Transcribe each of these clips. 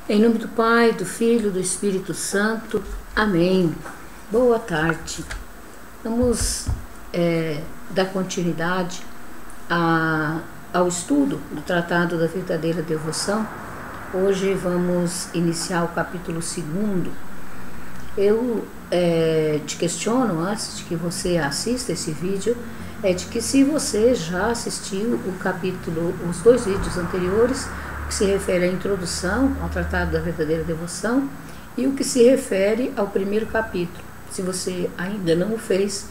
Em nome do Pai, do Filho, do Espírito Santo. Amém. Boa tarde. Vamos dar continuidade ao estudo do Tratado da Verdadeira Devoção. Hoje vamos iniciar o capítulo 2. Eu te questiono, antes de que você assista esse vídeo, de que se você já assistiu os 2 vídeos anteriores, que se refere à introdução ao Tratado da Verdadeira Devoção e o que se refere ao primeiro capítulo. Se você ainda não o fez,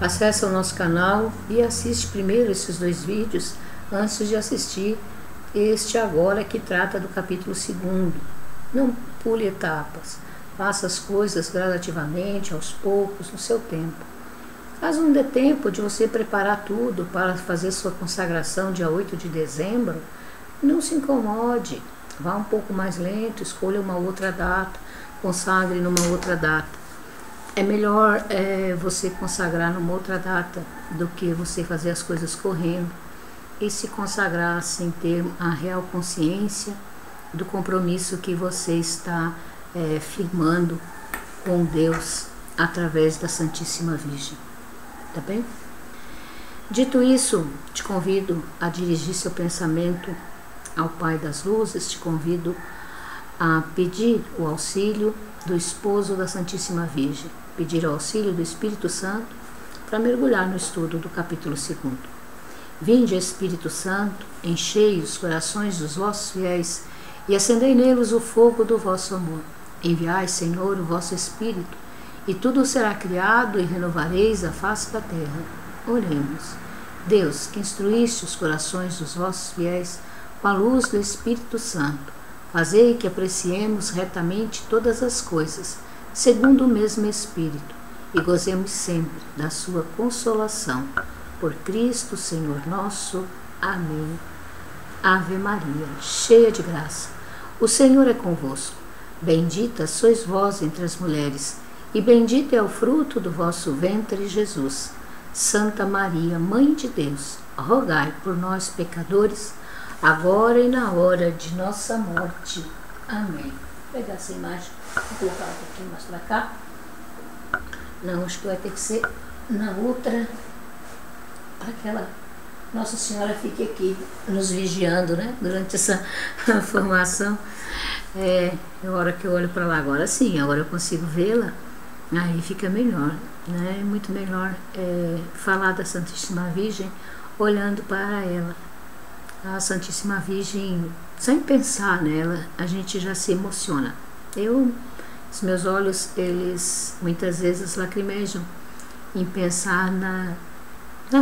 acesse o nosso canal e assiste primeiro esses 2 vídeos antes de assistir este agora, que trata do capítulo 2. Não pule etapas, faça as coisas gradativamente, aos poucos, no seu tempo. Caso não dê tempo de você preparar tudo para fazer sua consagração dia 8 de dezembro, não se incomode, vá um pouco mais lento, escolha uma outra data, consagre numa outra data. É melhor você consagrar numa outra data do que você fazer as coisas correndo e se consagrar sem ter a real consciência do compromisso que você está firmando com Deus através da Santíssima Virgem. Tá bem? Dito isso, te convido a dirigir seu pensamento ao Pai das Luzes, te convido a pedir o auxílio do esposo da Santíssima Virgem, pedir o auxílio do Espírito Santo para mergulhar no estudo do capítulo 2. Vinde, Espírito Santo, enchei os corações dos vossos fiéis e acendei neles o fogo do vosso amor. Enviai, Senhor, o vosso Espírito, e tudo será criado e renovareis a face da terra. Oremos. Deus, que instruíste os corações dos vossos fiéis com a luz do Espírito Santo, fazei que apreciemos retamente todas as coisas, segundo o mesmo Espírito, e gozemos sempre da sua consolação. Por Cristo, Senhor nosso. Amém. Ave Maria, cheia de graça, o Senhor é convosco. Bendita sois vós entre as mulheres, e bendito é o fruto do vosso ventre, Jesus. Santa Maria, Mãe de Deus, rogai por nós, pecadores, agora e na hora de nossa morte. Amém. Vou pegar essa imagem, vou colocar um pouquinho mais para cá. Não, acho que vai ter que ser na outra, para que ela, Nossa Senhora fique aqui nos vigiando, né? Durante essa formação. A hora que eu olho para lá agora, sim, agora eu consigo vê-la, aí fica melhor, né? É muito melhor falar da Santíssima Virgem olhando para ela. A Santíssima Virgem, sem pensar nela, a gente já se emociona. Os meus olhos, eles muitas vezes lacrimejam em pensar na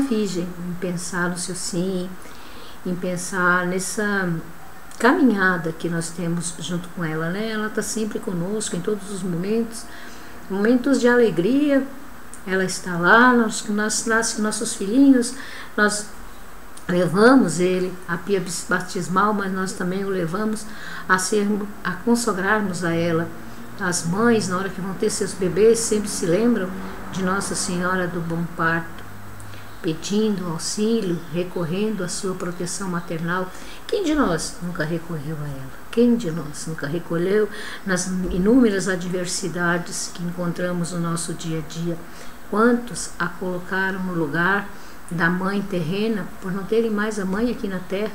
Virgem, em pensar no seu sim, em pensar nessa caminhada que nós temos junto com ela, né? Ela está sempre conosco em todos os momentos de alegria. Ela está lá, nossos filhinhos, nós levamos ele à pia batismal, mas nós também o levamos a consagrarmos a ela. As mães, na hora que vão ter seus bebês, sempre se lembram de Nossa Senhora do Bom Parto, pedindo auxílio, recorrendo à sua proteção maternal. Quem de nós nunca recorreu a ela? Quem de nós nunca recolheu nas inúmeras adversidades que encontramos no nosso dia a dia? Quantos a colocaram no lugar da mãe terrena, por não terem mais a mãe aqui na terra,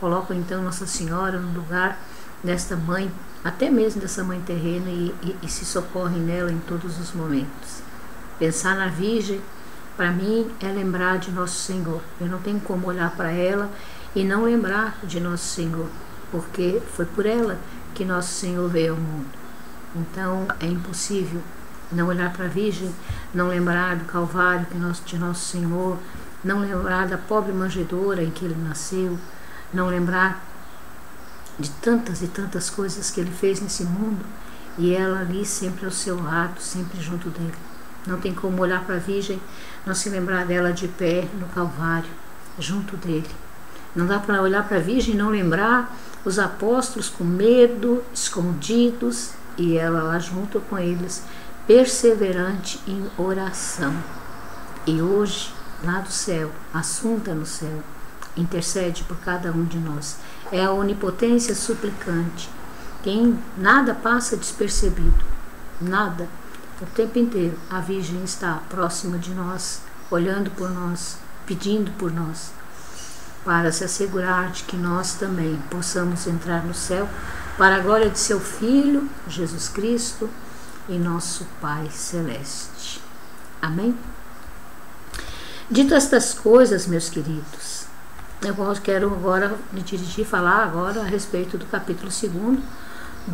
colocam então Nossa Senhora no lugar desta mãe, até mesmo dessa mãe terrena, e se socorrem nela em todos os momentos. Pensar na Virgem, para mim, é lembrar de Nosso Senhor. Eu não tenho como olhar para ela e não lembrar de Nosso Senhor, porque foi por ela que Nosso Senhor veio ao mundo. Então, é impossível não olhar para a Virgem, não lembrar do Calvário de Nosso Senhor, não lembrar da pobre manjedoura em que ele nasceu, não lembrar de tantas e tantas coisas que ele fez nesse mundo, e ela ali sempre ao seu lado, sempre junto dele. Não tem como olhar para a Virgem, não se lembrar dela de pé no Calvário, junto dele. Não dá para olhar para a Virgem e não lembrar os apóstolos com medo, escondidos, e ela lá junto com eles, perseverante em oração. E hoje, lá do céu, assunta no céu, intercede por cada um de nós. É a onipotência suplicante. Quem nada passa despercebido, nada. O tempo inteiro a Virgem está próxima de nós, olhando por nós, pedindo por nós, para se assegurar de que nós também possamos entrar no céu, para a glória de seu Filho, Jesus Cristo, e nosso Pai Celeste. Amém? Dito estas coisas, meus queridos, eu quero agora me dirigir, falar agora a respeito do capítulo 2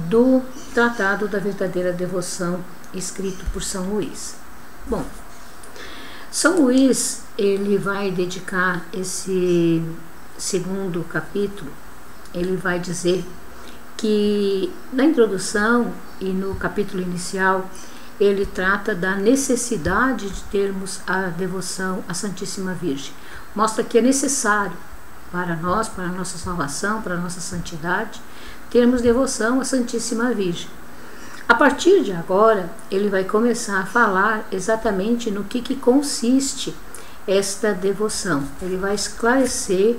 do Tratado da Verdadeira Devoção, escrito por São Luís. Bom, São Luís, ele vai dedicar esse 2º capítulo, ele vai dizer que na introdução e no capítulo inicial, ele trata da necessidade de termos a devoção à Santíssima Virgem. Mostra que é necessário para nós, para a nossa salvação, para a nossa santidade, termos devoção à Santíssima Virgem. A partir de agora, ele vai começar a falar exatamente no que consiste esta devoção. Ele vai esclarecer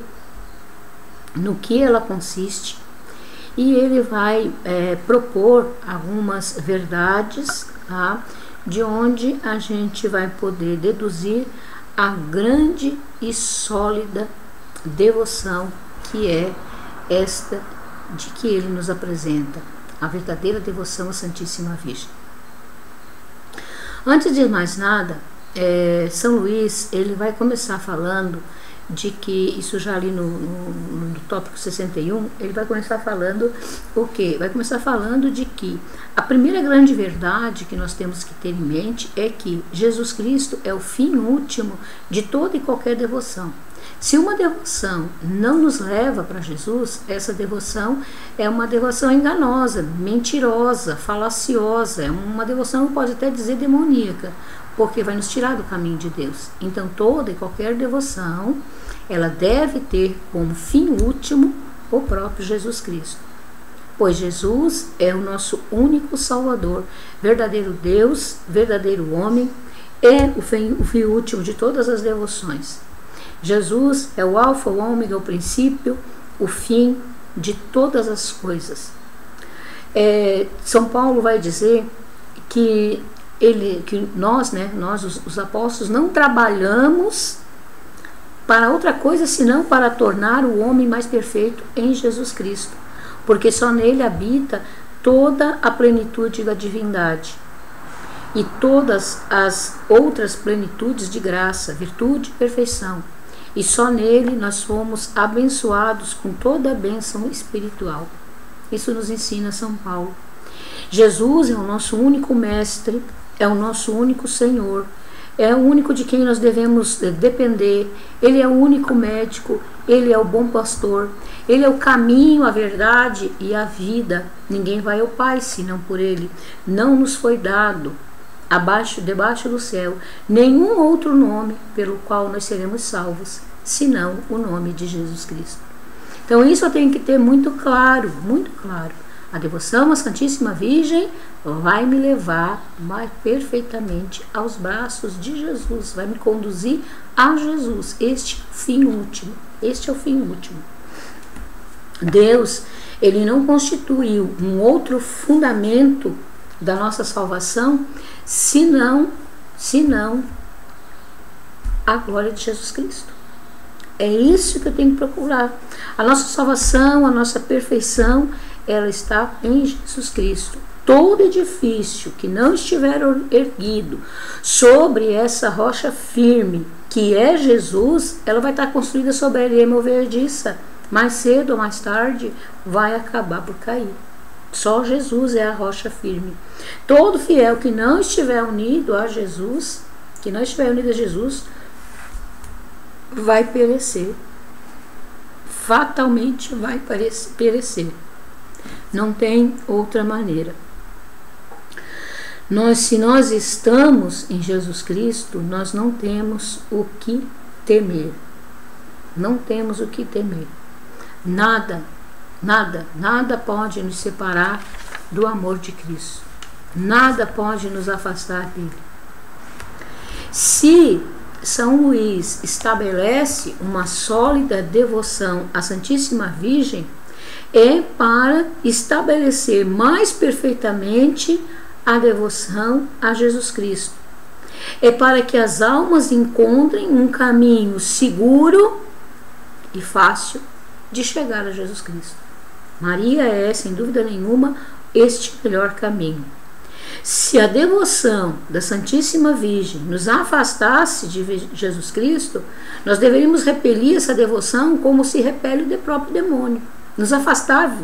no que ela consiste e ele vai propor algumas verdades, tá? De onde a gente vai poder deduzir a grande e sólida devoção que é esta de que ele nos apresenta, a verdadeira devoção à Santíssima Virgem. Antes de mais nada, São Luís, ele vai começar falando de que, isso já ali no tópico 61, ele vai começar falando o quê? Vai começar falando de que a primeira grande verdade que nós temos que ter em mente é que Jesus Cristo é o fim último de toda e qualquer devoção. Se uma devoção não nos leva para Jesus, essa devoção é uma devoção enganosa, mentirosa, falaciosa, é uma devoção, pode até dizer, demoníaca, porque vai nos tirar do caminho de Deus. Então toda e qualquer devoção, ela deve ter como fim último o próprio Jesus Cristo. Pois Jesus é o nosso único Salvador, verdadeiro Deus, verdadeiro homem, é o fim último de todas as devoções. Jesus é o alfa, o ômega, o princípio, o fim de todas as coisas. São Paulo vai dizer que nós, os apóstolos, não trabalhamos para outra coisa senão para tornar o homem mais perfeito em Jesus Cristo, porque só nele habita toda a plenitude da divindade e todas as outras plenitudes de graça, virtude e perfeição. E só nele nós fomos abençoados com toda a bênção espiritual. Isso nos ensina São Paulo. Jesus é o nosso único mestre, é o nosso único Senhor, é o único de quem nós devemos depender. Ele é o único médico, ele é o bom pastor, ele é o caminho, a verdade e a vida. Ninguém vai ao Pai senão por ele. Não nos foi dado debaixo do céu nenhum outro nome pelo qual nós seremos salvos, senão o nome de Jesus Cristo. Então isso eu tenho que ter muito claro, muito claro. A devoção à Santíssima Virgem vai me levar mais perfeitamente aos braços de Jesus, vai me conduzir a Jesus. Este é o fim último. Deus, ele não constituiu um outro fundamento da nossa salvação, senão a glória de Jesus Cristo. É isso que eu tenho que procurar. A nossa salvação, a nossa perfeição, ela está em Jesus Cristo. Todo edifício que não estiver erguido sobre essa rocha firme, que é Jesus, ela vai estar construída sobre a areia movediça. Mais cedo ou mais tarde vai acabar por cair. Só Jesus é a rocha firme. Todo fiel que não estiver unido a Jesus, vai perecer. Fatalmente vai perecer. Não tem outra maneira. Se nós estamos em Jesus Cristo, nós não temos o que temer. Não temos o que temer. Nada pode nos separar do amor de Cristo. Nada pode nos afastar dele. Se São Luís estabelece uma sólida devoção à Santíssima Virgem é para estabelecer mais perfeitamente a devoção a Jesus Cristo. É para que as almas encontrem um caminho seguro e fácil de chegar a Jesus Cristo. Maria é, sem dúvida nenhuma, este melhor caminho. Se a devoção da Santíssima Virgem nos afastasse de Jesus Cristo, nós deveríamos repelir essa devoção como se repele o próprio demônio. Nos afastar,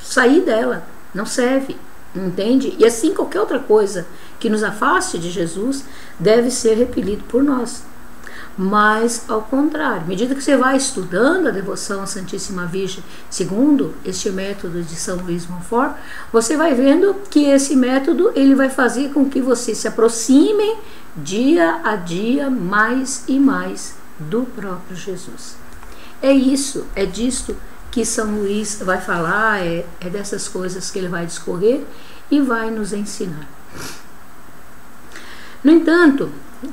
sair dela, não serve, entende? E assim qualquer outra coisa que nos afaste de Jesus deve ser repelido por nós. Mas, ao contrário, à medida que você vai estudando a devoção à Santíssima Virgem, segundo este método de São Luís Montfort, você vai vendo que esse método ele vai fazer com que você se aproxime dia a dia mais e mais do próprio Jesus. É isso, é disto que São Luís vai falar, é dessas coisas que ele vai discorrer e vai nos ensinar. No entanto,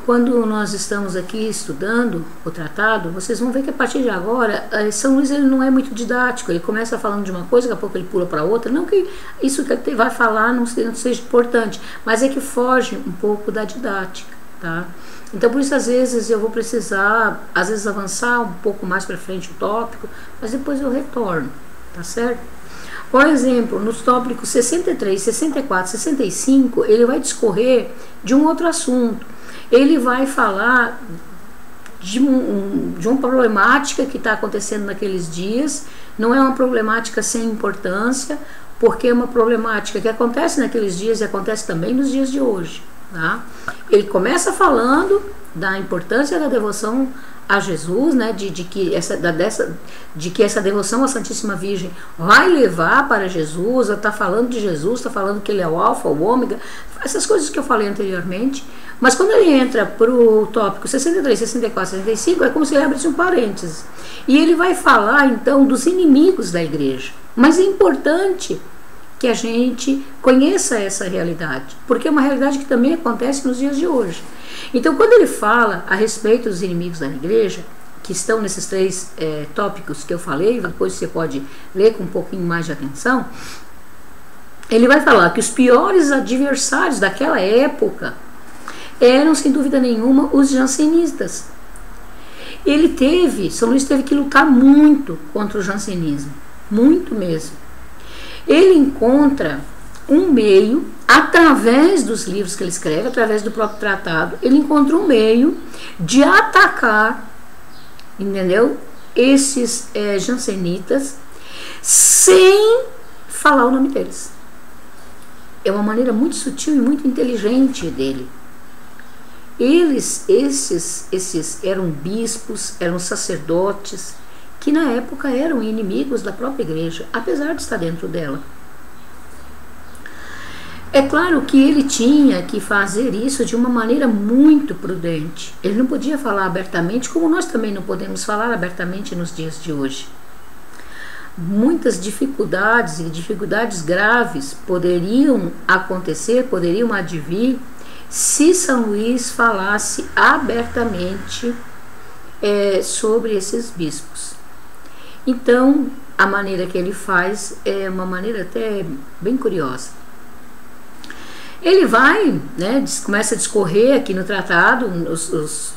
quando nós estamos aqui estudando o tratado, vocês vão ver que a partir de agora, São Luís ele não é muito didático, ele começa falando de uma coisa, daqui a pouco ele pula para outra, não que isso que ele vai falar não seja importante, mas é que foge um pouco da didática, tá? Então por isso às vezes eu vou precisar, às vezes avançar um pouco mais para frente o tópico, mas depois eu retorno, tá certo? Por exemplo, nos tópicos 63, 64, 65, ele vai discorrer de um outro assunto. Ele vai falar de uma problemática que está acontecendo naqueles dias, não é uma problemática sem importância, porque é uma problemática que acontece naqueles dias e acontece também nos dias de hoje. Tá? Ele começa falando da importância da devoção a Jesus, né, de que essa devoção à Santíssima Virgem vai levar para Jesus, está falando de Jesus, está falando que ele é o alfa, o ômega, essas coisas que eu falei anteriormente. Mas quando ele entra para o tópico 63, 64, 65, é como se ele abrisse um parênteses. E ele vai falar então dos inimigos da igreja. Mas é importante que a gente conheça essa realidade, porque é uma realidade que também acontece nos dias de hoje. Então, quando ele fala a respeito dos inimigos da igreja, que estão nesses três tópicos que eu falei, depois você pode ler com um pouquinho mais de atenção, ele vai falar que os piores adversários daquela época eram, sem dúvida nenhuma, os jansenistas. São Luís teve que lutar muito contra o jansenismo, muito mesmo. Ele encontra um meio, através dos livros que ele escreve, através do próprio tratado, ele encontra um meio de atacar, entendeu? Esses jansenitas, sem falar o nome deles. É uma maneira muito sutil e muito inteligente dele. Esses eram bispos, eram sacerdotes, que na época eram inimigos da própria igreja, apesar de estar dentro dela. É claro que ele tinha que fazer isso de uma maneira muito prudente. Ele não podia falar abertamente, como nós também não podemos falar abertamente nos dias de hoje. Muitas dificuldades e dificuldades graves poderiam acontecer, poderiam advir, se São Luís falasse abertamente sobre esses bispos. Então, a maneira que ele faz é uma maneira até bem curiosa. Ele vai, começa a discorrer aqui no tratado,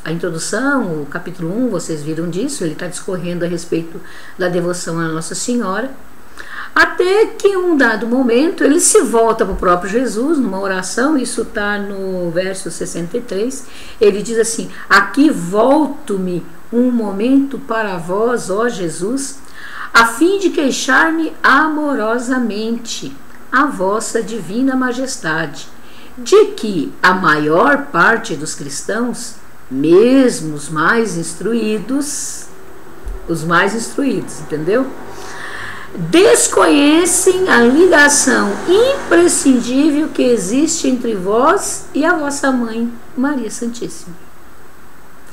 a introdução, o capítulo 1, vocês viram disso, ele está discorrendo a respeito da devoção à Nossa Senhora, até que em um dado momento ele se volta para o próprio Jesus, numa oração, isso está no verso 63, ele diz assim: aqui volto-me um momento para vós, ó Jesus, a fim de queixar-me amorosamente a vossa divina majestade, de que a maior parte dos cristãos, mesmo os mais instruídos, entendeu? Desconhecem a ligação imprescindível que existe entre vós e a vossa mãe, Maria Santíssima.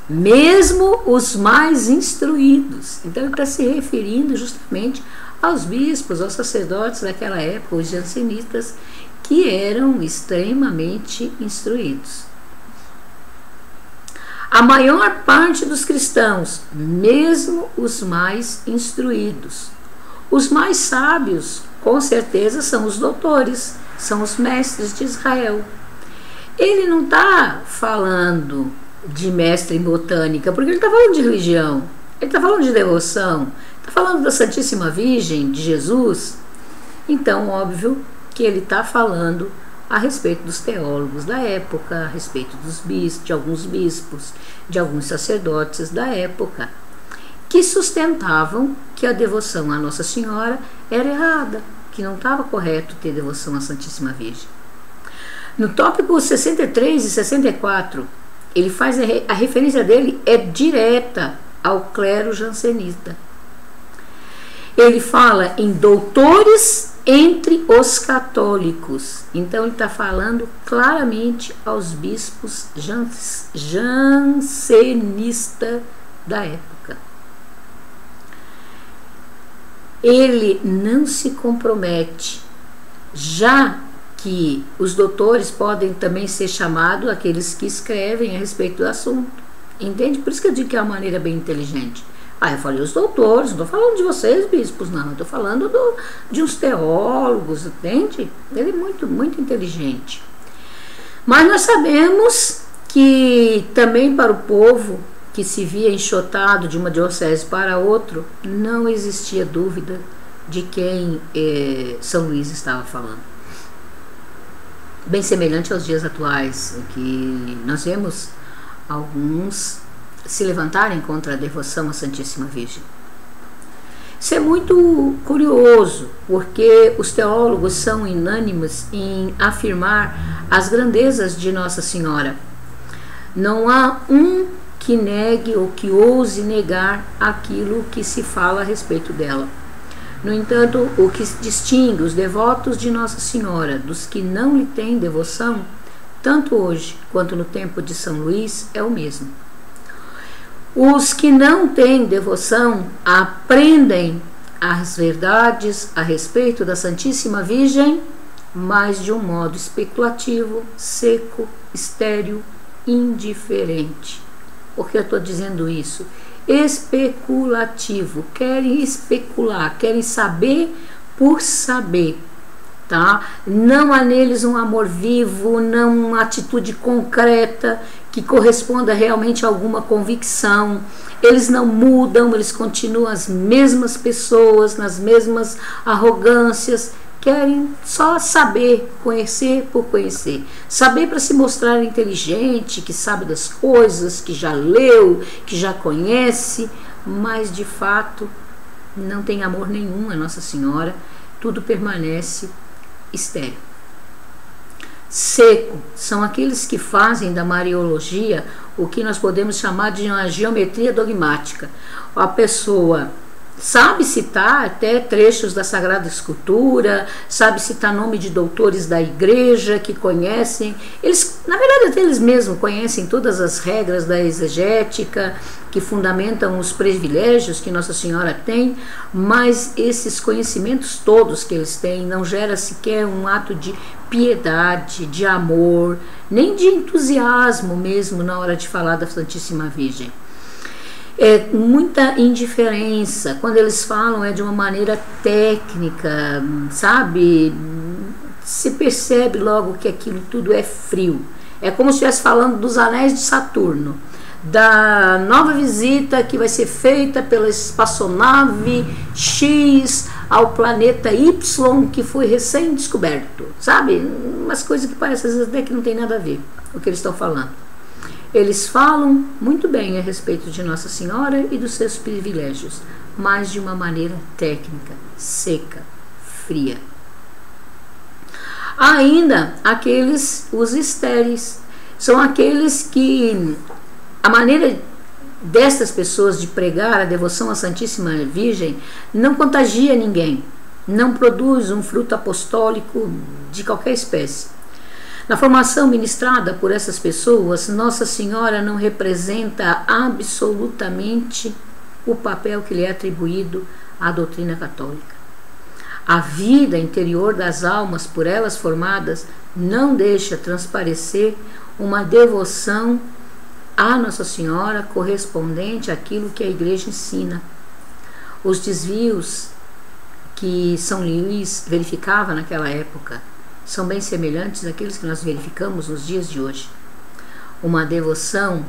Mesmo os mais instruídos. Então ele está se referindo justamente aos bispos, aos sacerdotes daquela época, os jansenistas, que eram extremamente instruídos. A maior parte dos cristãos, mesmo os mais instruídos, os mais sábios, com certeza são os doutores, são os mestres de Israel. Ele não está falando de mestre em botânica, porque ele está falando de religião, ele está falando de devoção, está falando da Santíssima Virgem, de Jesus. Então, óbvio que ele está falando a respeito dos teólogos da época, a respeito dos bispos, de alguns bispos, de alguns sacerdotes da época, que sustentavam que a devoção à Nossa Senhora era errada, que não estava correto ter devoção à Santíssima Virgem. No tópico 63 e 64, ele faz a referência dele é direta ao clero jansenista. Ele fala em doutores entre os católicos. Então ele está falando claramente aos bispos jansenistas da época. Ele não se compromete, já que os doutores podem também ser chamados aqueles que escrevem a respeito do assunto. Entende? Por isso que eu digo que é uma maneira bem inteligente. Eu falei os doutores, não estou falando de vocês, bispos, não. Estou falando de uns teólogos, entende? Ele é muito, muito inteligente. Mas nós sabemos que também para o povo que se via enxotado de uma diocese para outra, não existia dúvida de quem São Luís estava falando. Bem semelhante aos dias atuais, em que nós vemos alguns se levantarem contra a devoção à Santíssima Virgem. Isso é muito curioso, porque os teólogos são unânimes em afirmar as grandezas de Nossa Senhora. Não há um que negue ou que ouse negar aquilo que se fala a respeito dela. No entanto, o que distingue os devotos de Nossa Senhora dos que não lhe têm devoção, tanto hoje quanto no tempo de São Luís, é o mesmo. Os que não têm devoção aprendem as verdades a respeito da Santíssima Virgem, mas de um modo especulativo, seco, estéril, indiferente. Por que eu estou dizendo isso? Especulativo, querem especular, querem saber por saber, tá? Não há neles um amor vivo, não uma atitude concreta que corresponda realmente a alguma convicção. Eles não mudam, eles continuam as mesmas pessoas, nas mesmas arrogâncias, querem só saber, conhecer por conhecer, saber para se mostrar inteligente, que sabe das coisas, que já leu, que já conhece, mas de fato não tem amor nenhum a Nossa Senhora, tudo permanece estéril. Seco são aqueles que fazem da Mariologia o que nós podemos chamar de uma geometria dogmática. A pessoa sabe citar até trechos da Sagrada Escritura, sabe citar nome de doutores da igreja que conhecem. Eles, na verdade, até eles mesmos conhecem todas as regras da exegética que fundamentam os privilégios que Nossa Senhora tem, mas esses conhecimentos todos que eles têm não gera sequer um ato de piedade, de amor, nem de entusiasmo mesmo na hora de falar da Santíssima Virgem. É muita indiferença. Quando eles falam é de uma maneira técnica, sabe? Se percebe logo que aquilo tudo é frio. É como se estivesse falando dos anéis de Saturno, da nova visita que vai ser feita pela espaçonave X ao planeta Y que foi recém-descoberto, sabe? Umas coisas que parecem às vezes até que não tem nada a ver com o que eles estão falando. Eles falam muito bem a respeito de Nossa Senhora e dos seus privilégios, mas de uma maneira técnica, seca, fria. Há ainda aqueles, os estéreis, são aqueles que a maneira destas pessoas de pregar a devoção à Santíssima Virgem não contagia ninguém, não produz um fruto apostólico de qualquer espécie. Na formação ministrada por essas pessoas, Nossa Senhora não representa absolutamente o papel que lhe é atribuído à doutrina católica. A vida interior das almas por elas formadas não deixa transparecer uma devoção a Nossa Senhora correspondente àquilo que a Igreja ensina. Os desvios que São Luís verificava naquela época são bem semelhantes àqueles que nós verificamos nos dias de hoje. Uma devoção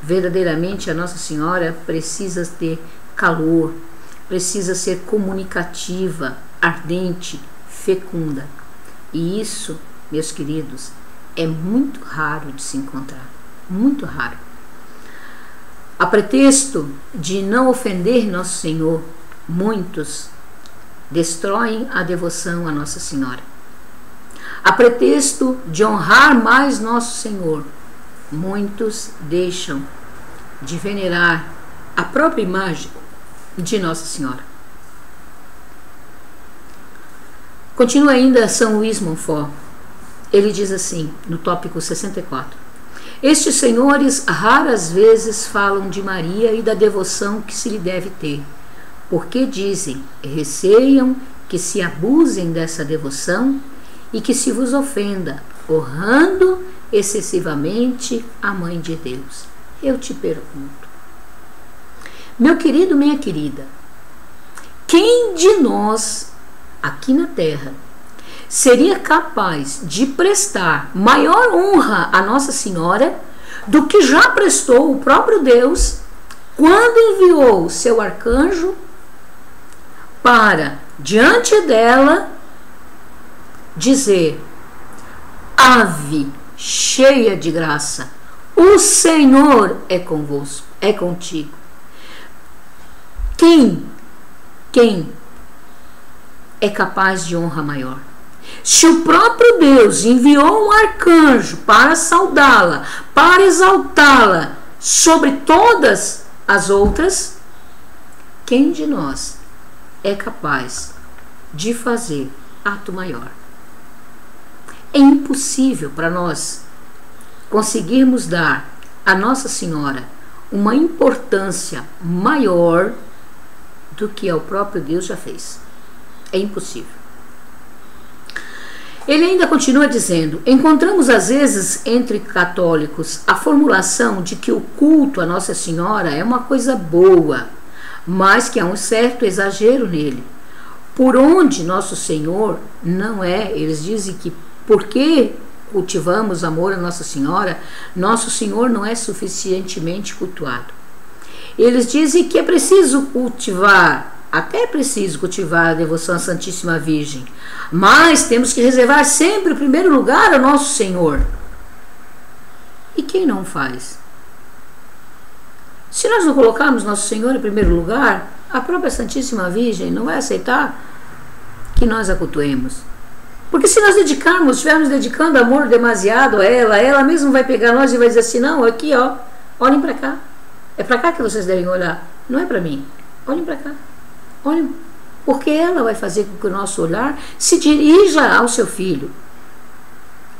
verdadeiramente a Nossa Senhora precisa ter calor, precisa ser comunicativa, ardente, fecunda. E isso, meus queridos, é muito raro de se encontrar, muito raro. A pretexto de não ofender Nosso Senhor, muitos destroem a devoção a Nossa Senhora. A pretexto de honrar mais Nosso Senhor, muitos deixam de venerar a própria imagem de Nossa Senhora. Continua ainda São Luís Montfort. Ele diz assim, no tópico 64: estes senhores raras vezes falam de Maria e da devoção que se lhe deve ter, porque dizem, receiam que se abusem dessa devoção e que se vos ofenda, honrando excessivamente a Mãe de Deus. Eu te pergunto, meu querido, minha querida, quem de nós aqui na Terra seria capaz de prestar maior honra a Nossa Senhora do que já prestou o próprio Deus quando enviou seu arcanjo para, diante dela, dizer: Ave, cheia de graça, o Senhor é convosco, é contigo. Quem é capaz de honra maior? Se o próprio Deus enviou um arcanjo para saudá-la, para exaltá-la sobre todas as outras, quem de nós é capaz de fazer ato maior? É impossível para nós conseguirmos dar a Nossa Senhora uma importância maior do que o próprio Deus já fez. É impossível. Ele ainda continua dizendo: encontramos às vezes entre católicos a formulação de que o culto a Nossa Senhora é uma coisa boa, mas que há um certo exagero nele. Por onde Nosso Senhor não é, eles dizem que porque cultivamos amor a Nossa Senhora, Nosso Senhor não é suficientemente cultuado. Eles dizem que é preciso cultivar, até é preciso cultivar a devoção à Santíssima Virgem, mas temos que reservar sempre o primeiro lugar ao Nosso Senhor. E quem não faz? Se nós não colocarmos Nosso Senhor em primeiro lugar, a própria Santíssima Virgem não vai aceitar que nós a cultuemos. Porque se nós estivermos dedicando amor demasiado a ela mesma vai pegar nós e vai dizer assim: não, aqui ó, olhem para cá. É para cá que vocês devem olhar, não é para mim. Olhem para cá. Olhem, porque ela vai fazer com que o nosso olhar se dirija ao seu filho.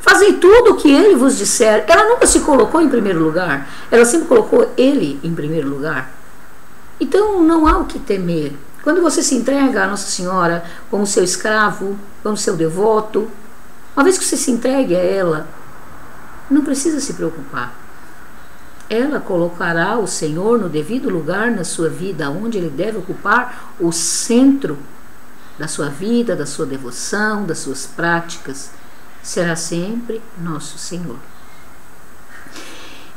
Fazei tudo o que ele vos disser. Ela nunca se colocou em primeiro lugar. Ela sempre colocou ele em primeiro lugar. Então não há o que temer. Quando você se entrega a Nossa Senhora como seu escravo, como seu devoto, uma vez que você se entregue a ela, não precisa se preocupar. Ela colocará o Senhor no devido lugar na sua vida, onde ele deve ocupar o centro da sua vida, da sua devoção, das suas práticas. Será sempre Nosso Senhor.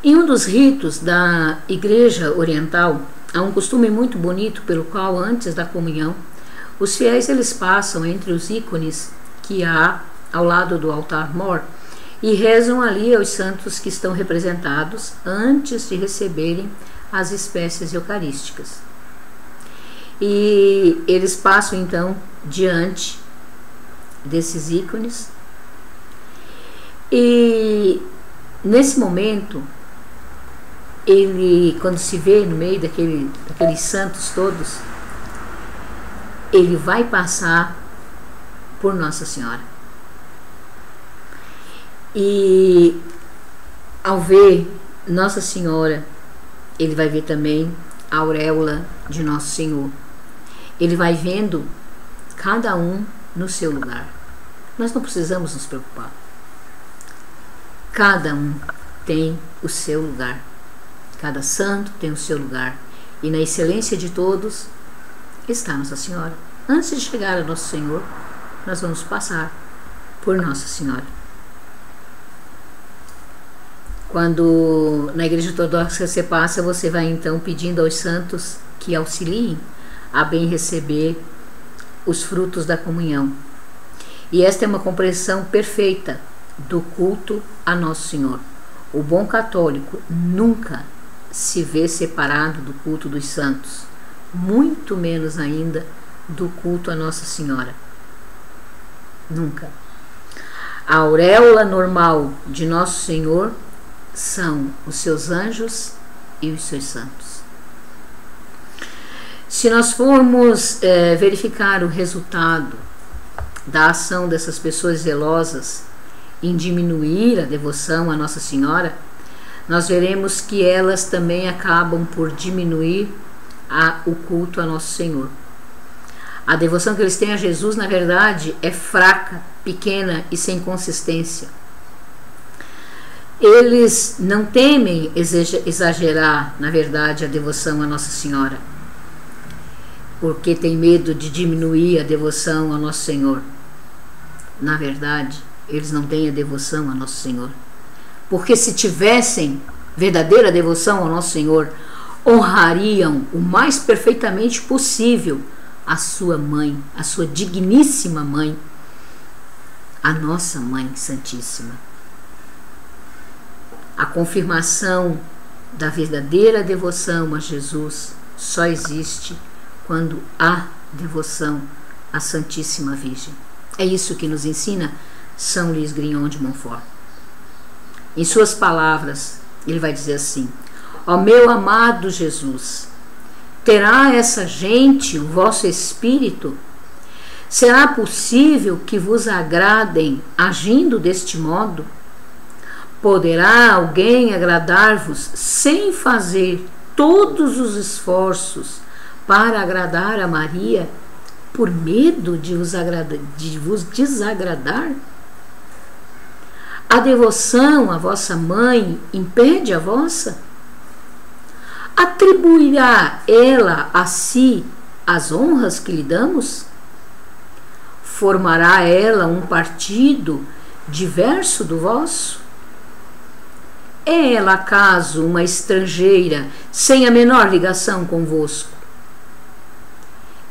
Em um dos ritos da Igreja Oriental, há um costume muito bonito pelo qual, antes da comunhão, os fiéis eles passam entre os ícones que há ao lado do altar-mor e rezam ali aos santos que estão representados antes de receberem as espécies eucarísticas. E eles passam então diante desses ícones e nesse momento ele, quando se vê no meio daqueles santos todos, ele vai passar por Nossa Senhora. E ao ver Nossa Senhora, ele vai ver também a auréola de Nosso Senhor. Ele vai vendo cada um no seu lugar. Nós não precisamos nos preocupar. Cada um tem o seu lugar. Cada santo tem o seu lugar. E na excelência de todos está Nossa Senhora. Antes de chegar a Nosso Senhor, nós vamos passar por Nossa Senhora. Quando na Igreja Ortodoxa você passa, você vai então pedindo aos santos que auxiliem a bem receber os frutos da comunhão. E esta é uma compreensão perfeita do culto a Nosso Senhor. O bom católico nunca se vê separado do culto dos santos, muito menos ainda do culto a Nossa Senhora. Nunca. A auréola normal de Nosso Senhor são os seus anjos e os seus santos. Se nós formos verificar o resultado da ação dessas pessoas zelosas em diminuir a devoção a Nossa Senhora, nós veremos que elas também acabam por diminuir o culto a Nosso Senhor. A devoção que eles têm a Jesus, na verdade, é fraca, pequena e sem consistência. Eles não temem exagerar, na verdade, a devoção a Nossa Senhora, porque tem medo de diminuir a devoção a Nosso Senhor. Na verdade, eles não têm a devoção a Nosso Senhor, porque se tivessem verdadeira devoção ao Nosso Senhor, honrariam o mais perfeitamente possível a sua mãe, a sua digníssima mãe, a nossa Mãe Santíssima. A confirmação da verdadeira devoção a Jesus só existe quando há devoção à Santíssima Virgem. É isso que nos ensina São Luís Grignion de Montfort. Em suas palavras, ele vai dizer assim: ó meu amado Jesus, terá essa gente o vosso espírito? Será possível que vos agradem agindo deste modo? Poderá alguém agradar-vos sem fazer todos os esforços para agradar a Maria, por medo de vos desagradar? A devoção à vossa mãe impede a vossa? Atribuirá ela a si as honras que lhe damos? Formará ela um partido diverso do vosso? É ela acaso uma estrangeira sem a menor ligação convosco?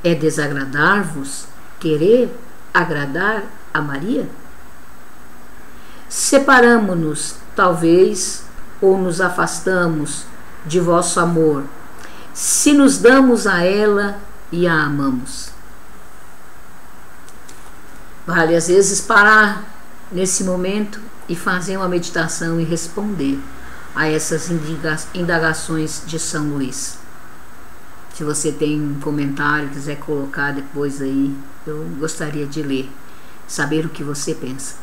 É desagradar-vos querer agradar a Maria? Separamo-nos, talvez, ou nos afastamos de vosso amor, se nos damos a ela e a amamos. Vale às vezes parar nesse momento e fazer uma meditação e responder a essas indagações de São Luís. Se você tem um comentário, quiser colocar depois aí, eu gostaria de ler, saber o que você pensa.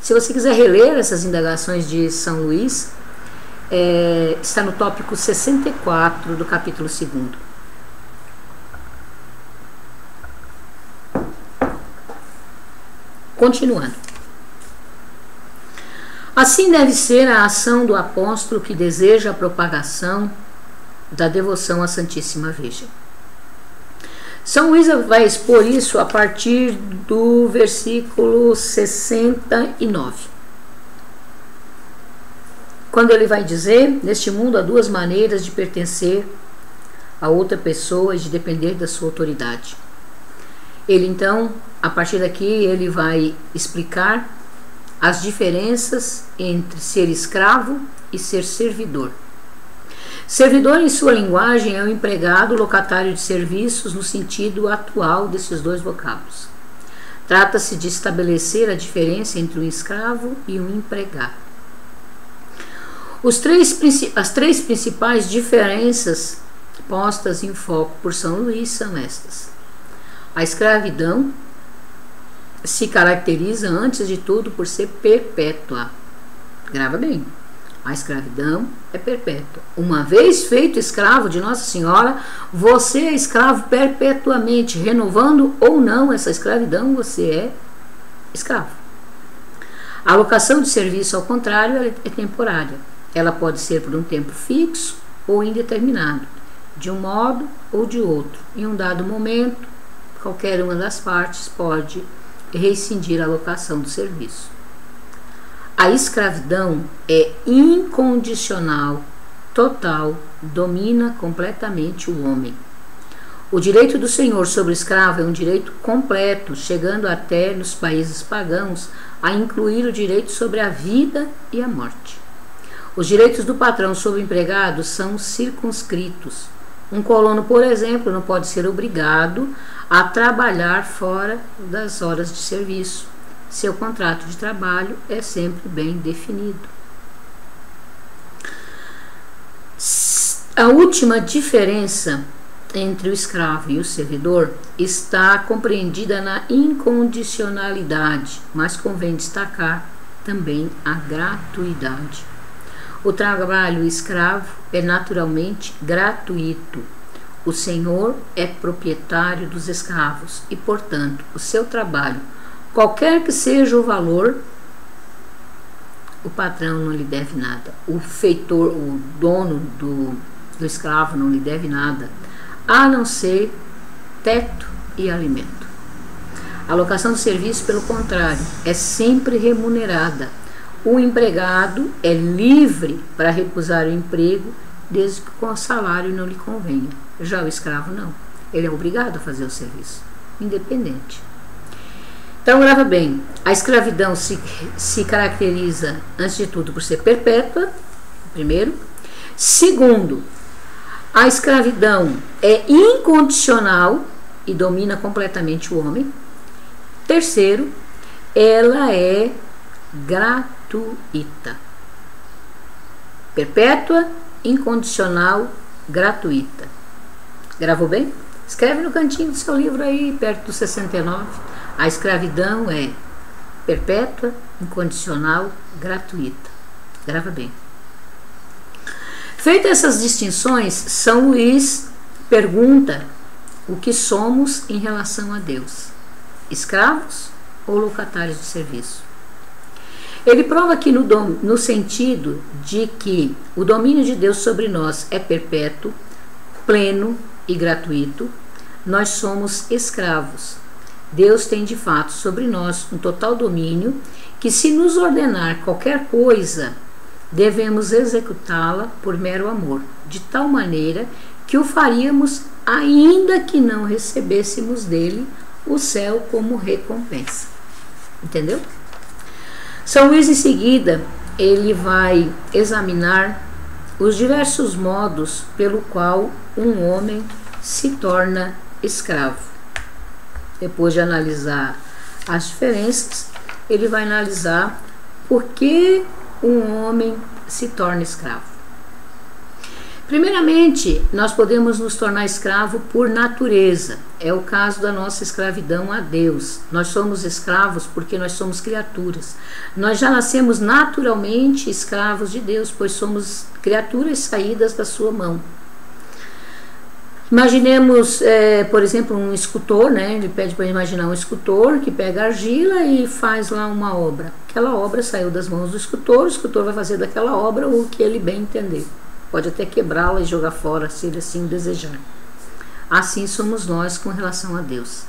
Se você quiser reler essas indagações de São Luís, está no tópico 64 do capítulo 2º. Continuando. Assim deve ser a ação do apóstolo que deseja a propagação da devoção à Santíssima Virgem. São Luís vai expor isso a partir do versículo 69. Quando ele vai dizer: neste mundo há duas maneiras de pertencer a outra pessoa e de depender da sua autoridade. Ele então, a partir daqui, ele vai explicar as diferenças entre ser escravo e ser servidor. Servidor, em sua linguagem, é o empregado locatário de serviços no sentido atual desses dois vocábulos. Trata-se de estabelecer a diferença entre um escravo e um empregado. As três principais diferenças postas em foco por São Luís são estas. A escravidão se caracteriza, antes de tudo, por ser perpétua. Grava bem. A escravidão é perpétua. Uma vez feito escravo de Nossa Senhora, você é escravo perpetuamente. Renovando ou não essa escravidão, você é escravo. A alocação de serviço, ao contrário, é temporária. Ela pode ser por um tempo fixo ou indeterminado, de um modo ou de outro. Em um dado momento, qualquer uma das partes pode rescindir a locação do serviço. A escravidão é incondicional, total, domina completamente o homem. O direito do senhor sobre o escravo é um direito completo, chegando até, nos países pagãos, a incluir o direito sobre a vida e a morte. Os direitos do patrão sobre o empregado são circunscritos. Um colono, por exemplo, não pode ser obrigado a trabalhar fora das horas de serviço. Seu contrato de trabalho é sempre bem definido. A última diferença entre o escravo e o servidor está compreendida na incondicionalidade, mas convém destacar também a gratuidade. O trabalho escravo é naturalmente gratuito. O senhor é proprietário dos escravos e, portanto, o seu trabalho, qualquer que seja o valor, o patrão não lhe deve nada. O feitor, o dono do escravo não lhe deve nada, a não ser teto e alimento. A locação do serviço, pelo contrário, é sempre remunerada. O empregado é livre para recusar o emprego desde que com o salário não lhe convenha. Já o escravo não. Ele é obrigado a fazer o serviço, independente. Então, grava bem. A escravidão se caracteriza, antes de tudo, por ser perpétua, primeiro. Segundo, a escravidão é incondicional e domina completamente o homem. Terceiro, ela é gratuita. Perpétua, incondicional, gratuita. Gravou bem? Escreve no cantinho do seu livro aí, perto do 69. A escravidão é perpétua, incondicional, gratuita. Grava bem. Feitas essas distinções, São Luís pergunta o que somos em relação a Deus: escravos ou locatários de serviço? Ele prova que no sentido de que o domínio de Deus sobre nós é perpétuo, pleno e gratuito, nós somos escravos. Deus tem de fato sobre nós um total domínio que, se nos ordenar qualquer coisa, devemos executá-la por mero amor, de tal maneira que o faríamos ainda que não recebêssemos dele o céu como recompensa. Entendeu? São Luís, em seguida, ele vai examinar os diversos modos pelo qual um homem se torna escravo. Depois de analisar as diferenças, ele vai analisar por que um homem se torna escravo. Primeiramente, nós podemos nos tornar escravo por natureza. É o caso da nossa escravidão a Deus. Nós somos escravos porque nós somos criaturas. Nós já nascemos naturalmente escravos de Deus, pois somos criaturas saídas da sua mão. Imaginemos, por exemplo, um escultor, né? Ele pede para imaginar um escultor que pega argila e faz lá uma obra. Aquela obra saiu das mãos do escultor, o escultor vai fazer daquela obra o que ele bem entender. Pode até quebrá-la e jogar fora, se ele assim desejar. Assim somos nós com relação a Deus.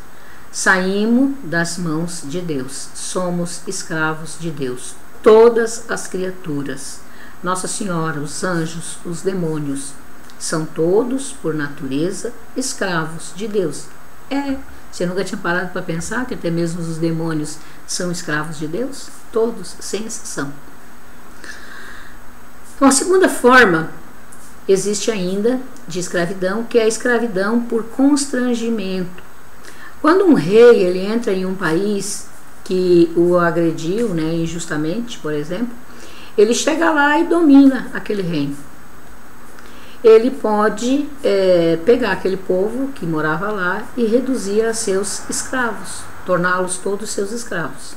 Saímos das mãos de Deus, somos escravos de Deus. Todas as criaturas, Nossa Senhora, os anjos, os demônios, são todos, por natureza, escravos de Deus. Você nunca tinha parado para pensar que até mesmo os demônios são escravos de Deus? Todos, sem exceção. Então, a segunda forma existe ainda de escravidão, que é a escravidão por constrangimento. Quando um rei ele entra em um país que o agrediu, né, injustamente, por exemplo, ele chega lá e domina aquele reino. Ele pode pegar aquele povo que morava lá e reduzir a seus escravos, torná-los todos seus escravos.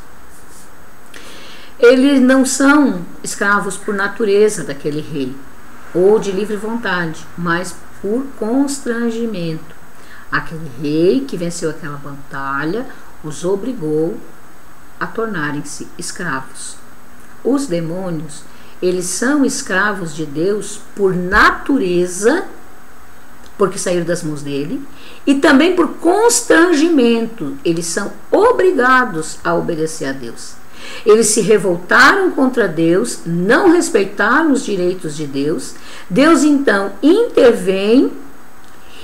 Eles não são escravos por natureza daquele rei, ou de livre vontade, mas por constrangimento. Aquele rei que venceu aquela batalha os obrigou a tornarem-se escravos. Os demônios, eles são escravos de Deus por natureza, porque saíram das mãos dele, e também por constrangimento. Eles são obrigados a obedecer a Deus. Eles se revoltaram contra Deus, não respeitaram os direitos de Deus. Deus então intervém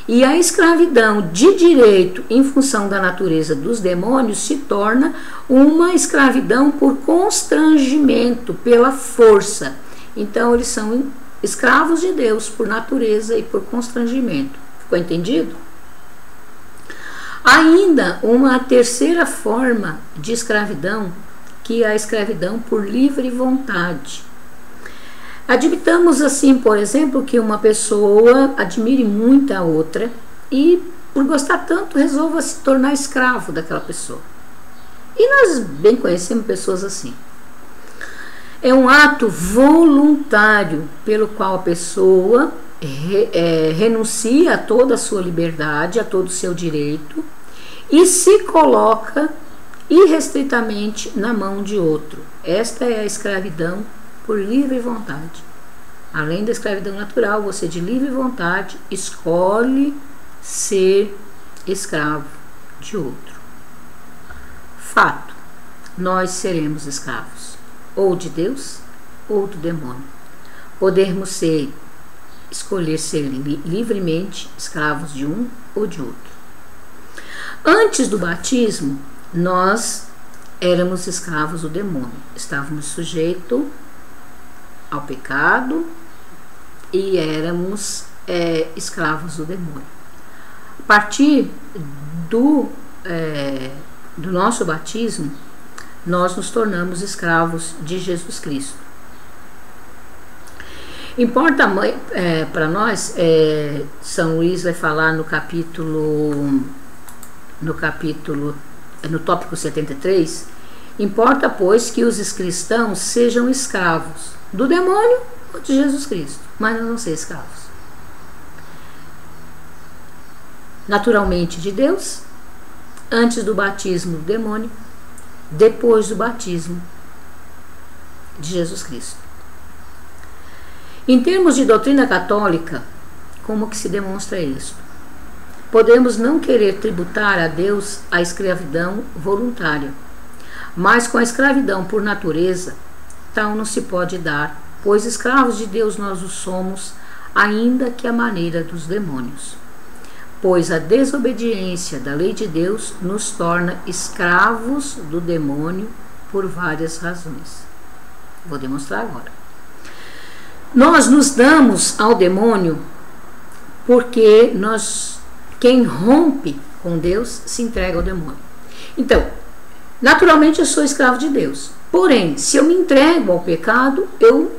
e a escravidão de direito em função da natureza dos demônios se torna uma escravidão por constrangimento, pela força. Então eles são escravos de Deus por natureza e por constrangimento. Ficou entendido? Ainda uma terceira forma de escravidão, que é a escravidão por livre vontade. Admitamos assim, por exemplo, que uma pessoa admire muito a outra e, por gostar tanto, resolva se tornar escravo daquela pessoa. E nós bem conhecemos pessoas assim. É um ato voluntário pelo qual a pessoa renuncia a toda a sua liberdade, a todo o seu direito e se coloca irrestritamente na mão de outro. Esta é a escravidão por livre vontade. Além da escravidão natural, você de livre vontade escolhe ser escravo de outro. Fato, nós seremos escravos, ou de Deus ou do demônio. Podemos escolher ser livremente escravos de um ou de outro. Antes do batismo, nós éramos escravos do demônio. Estávamos sujeitos ao pecado e éramos escravos do demônio. A partir do nosso batismo, nós nos tornamos escravos de Jesus Cristo. Importa para nós, São Luís vai falar no tópico 73, importa, pois, que os cristãos sejam escravos do demônio ou de Jesus Cristo, mas não ser escravos. Naturalmente de Deus, antes do batismo do demônio, depois do batismo de Jesus Cristo. Em termos de doutrina católica, como que se demonstra isso? Podemos não querer tributar a Deus a escravidão voluntária, mas com a escravidão por natureza, tal não se pode dar, pois escravos de Deus nós o somos, ainda que à maneira dos demônios. Pois a desobediência da lei de Deus nos torna escravos do demônio por várias razões. Vou demonstrar agora. Nós nos damos ao demônio porque quem rompe com Deus se entrega ao demônio. Então, naturalmente eu sou escravo de Deus. Porém, se eu me entrego ao pecado, eu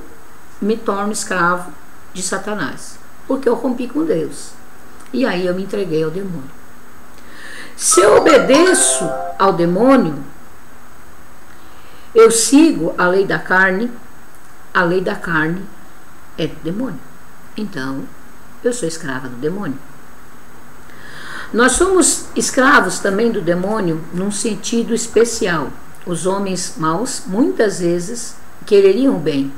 me torno escravo de Satanás, porque eu rompi com Deus. E aí eu me entreguei ao demônio. Se eu obedeço ao demônio, eu sigo a lei da carne é do demônio. Então, eu sou escrava do demônio. Nós somos escravos também do demônio num sentido especial. Os homens maus, muitas vezes, quereriam o bem,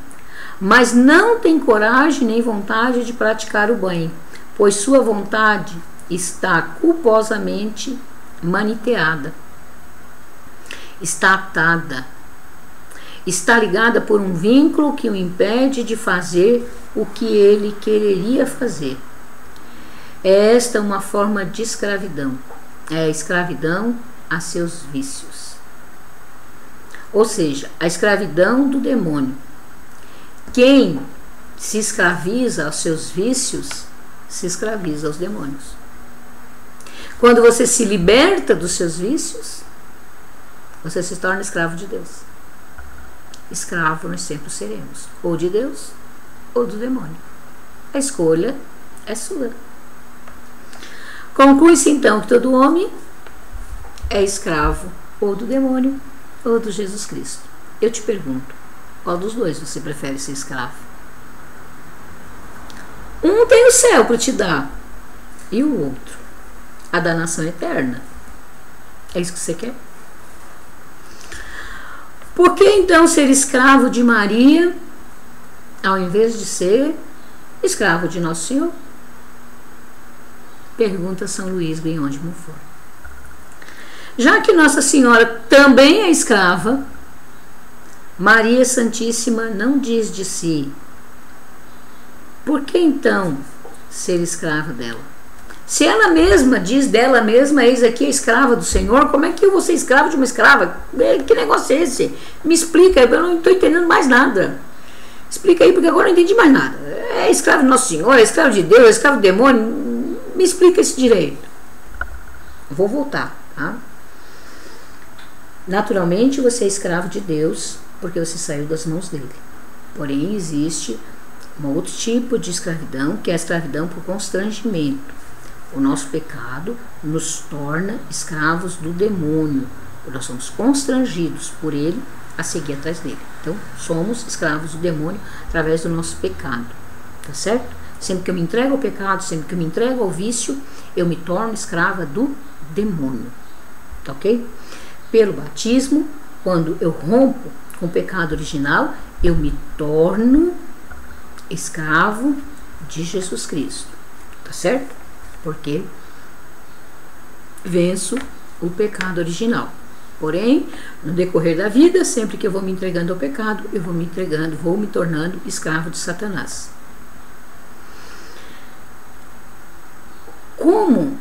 mas não têm coragem nem vontade de praticar o bem, pois sua vontade está culposamente maniteada, está atada, está ligada por um vínculo que o impede de fazer o que ele quereria fazer. Esta é uma forma de escravidão, é a escravidão a seus vícios. Ou seja, a escravidão do demônio. Quem se escraviza aos seus vícios, se escraviza aos demônios. Quando você se liberta dos seus vícios, você se torna escravo de Deus. Escravo nós sempre seremos, ou de Deus ou do demônio. A escolha é sua. Conclui-se então que todo homem é escravo ou do demônio ou do Jesus Cristo. Eu te pergunto, qual dos dois você prefere ser escravo? Um tem o céu para te dar e o outro a danação eterna. É isso que você quer? Por que então ser escravo de Maria ao invés de ser escravo de Nosso Senhor? Pergunta São Luís Grignion de Montfort. Já que Nossa Senhora também é escrava, Maria Santíssima não diz de si: por que então ser escrava dela? Se ela mesma diz dela mesma: eis aqui a escrava do Senhor, como é que eu vou ser escravo de uma escrava? Que negócio é esse? Me explica, eu não estou entendendo mais nada. Explica aí, porque agora eu não entendi mais nada. É escravo de Nosso Senhor, é escravo de Deus, é escravo do demônio? Me explica isso direito. Vou voltar, tá? Naturalmente você é escravo de Deus porque você saiu das mãos dele. Porém, existe um outro tipo de escravidão, que é a escravidão por constrangimento. O nosso pecado nos torna escravos do demônio. Nós somos constrangidos por ele a seguir atrás dele. Então, somos escravos do demônio através do nosso pecado. Tá certo? Sempre que eu me entrego ao pecado, sempre que eu me entrego ao vício, eu me torno escrava do demônio. Tá ok? Pelo batismo, quando eu rompo com o pecado original, eu me torno escravo de Jesus Cristo. Tá certo? Porque venço o pecado original. Porém, no decorrer da vida, sempre que eu vou me entregando ao pecado, eu vou me tornando escravo de Satanás. Como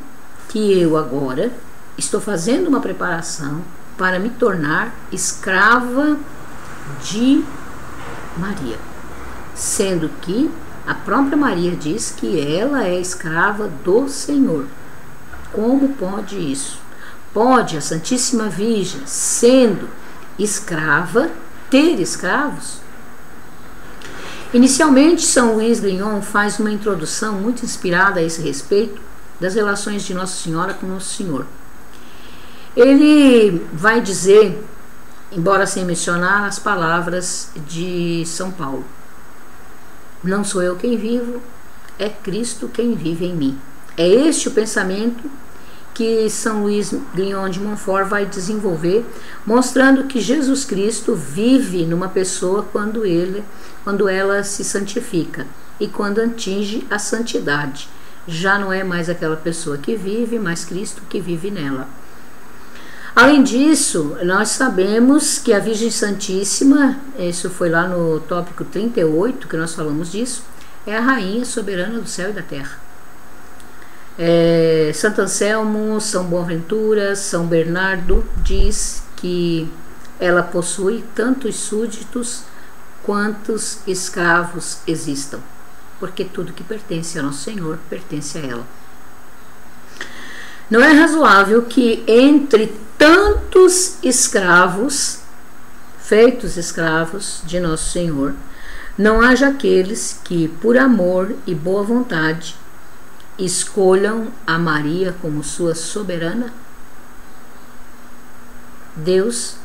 que eu agora estou fazendo uma preparação para me tornar escrava de Maria? Sendo que a própria Maria diz que ela é escrava do Senhor. Como pode isso? Pode a Santíssima Virgem, sendo escrava, ter escravos? Inicialmente, São Luís Grignion faz uma introdução muito inspirada a esse respeito das relações de Nossa Senhora com Nosso Senhor. Ele vai dizer, embora sem mencionar as palavras de São Paulo: não sou eu quem vivo, é Cristo quem vive em mim. É este o pensamento que São Luís Grignion de Montfort vai desenvolver, mostrando que Jesus Cristo vive numa pessoa quando ela se santifica e quando atinge a santidade. Já não é mais aquela pessoa que vive, mas Cristo que vive nela. Além disso, nós sabemos que a Virgem Santíssima, isso foi lá no tópico 38 que nós falamos disso, é a Rainha soberana do céu e da terra. Santo Anselmo, São Boaventura, São Bernardo diz que ela possui tantos súditos quantos escravos existam, porque tudo que pertence a Nosso Senhor pertence a ela. Não é razoável que entre tantos escravos, feitos escravos de Nosso Senhor, não haja aqueles que, por amor e boa vontade, escolham a Maria como sua soberana? Deus